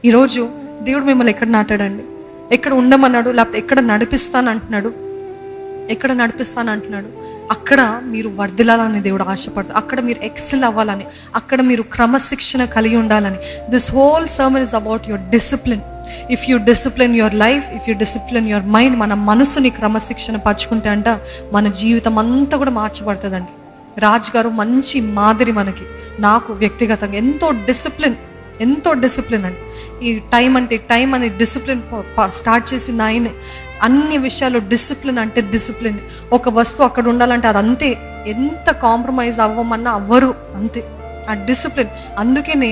ఈరోజు దేవుడు మిమ్మల్ని ఎక్కడ నాటాడండి? ఎక్కడ ఉండమన్నాడు? లేకపోతే ఎక్కడ నడిపిస్తానంటున్నాడు? అక్కడ మీరు వర్ధిల్లాలని దేవుడు ఆశపడతాడు. అక్కడ మీరు ఎక్సెల్ అవ్వాలని, అక్కడ మీరు క్రమశిక్షణ కలిగి ఉండాలని. This whole sermon is about your discipline. If you discipline your life, if you discipline your mind, మన మనసుని క్రమశిక్షణ పరుచుకుంటే అంట మన జీవితం అంతా కూడా మార్చబడుతుందండి. రాజు గారు మంచి మాదిరి మనకి, నాకు వ్యక్తిగతంగా ఎంతో డిసిప్లిన్ అండి. ఈ టైం అని డిసిప్లిన్ స్టార్ట్ చేసింది ఆయనే. అన్ని విషయాలు డిసిప్లిన్ అంటే డిసిప్లిన్. ఒక వస్తువు అక్కడ ఉండాలంటే అది అంతే, ఎంత కాంప్రమైజ్ అవ్వమన్నా అవ్వరు, అంతే ఆ డిసిప్లిన్. అందుకనే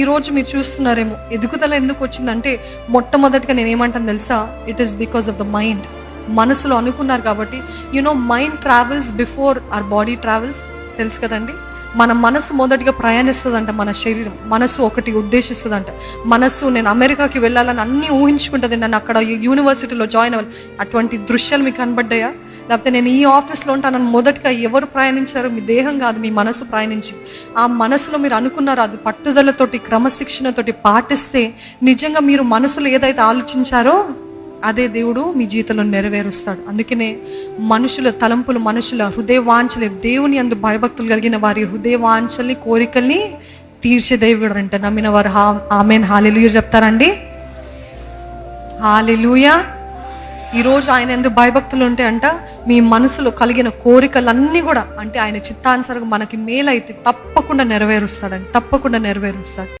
ఈరోజు మీరు చూస్తున్నారేమో ఎదుగుదల ఎందుకు వచ్చిందంటే, మొట్టమొదటిగా నేను ఏమంటాను తెలుసా? It is because of the mind. మనసులో అనుకున్నారు కాబట్టి. Mind travels before our body travels, తెలుసు కదండి. మన మనసు మొదటిగా ప్రయాణిస్తుందంట, మన శరీరం. మనసు ఒకటి ఉద్దేశిస్తుందంట. మనసు నేను అమెరికాకి వెళ్ళాలని అన్నీ ఊహించుకుంటుంది, నన్ను అక్కడ యూనివర్సిటీలో జాయిన్ అవ్వాలి. అటువంటి దృశ్యాలు మీకు కనబడ్డాయా? లేకపోతే నేను ఈ ఆఫీస్లో ఉంటానని మొదటిగా ఎవరు ప్రయాణించారు? మీ దేహం కాదు, మీ మనసు ప్రయాణించి. ఆ మనసులో మీరు అనుకున్నారు, అది పట్టుదలతోటి క్రమశిక్షణతోటి పాటిస్తే నిజంగా మీరు మనసులో ఏదైతే ఆలోచించారో అదే దేవుడు మీ జీవితంలో నెరవేరుస్తాడు. అందుకనే మనుషుల తలంపులు, మనుషుల హృదయ వాంఛలు, దేవుని అందు భయభక్తులు కలిగిన వారి హృదయ వాంఛల్ని, కోరికల్ని తీర్చే దేవుడు అంటే నమ్మిన వారు ఆమెన్ హల్లెలూయా చెప్తారండి. హల్లెలూయా. ఈరోజు ఆయన ఎందు భయభక్తులు ఉంటే అంట మీ మనసులో కలిగిన కోరికలన్నీ కూడా అంటే ఆయన చిత్తానుసారంగా మనకి మేలైతే తప్పకుండా నెరవేరుస్తాడండి, తప్పకుండా నెరవేరుస్తాడు.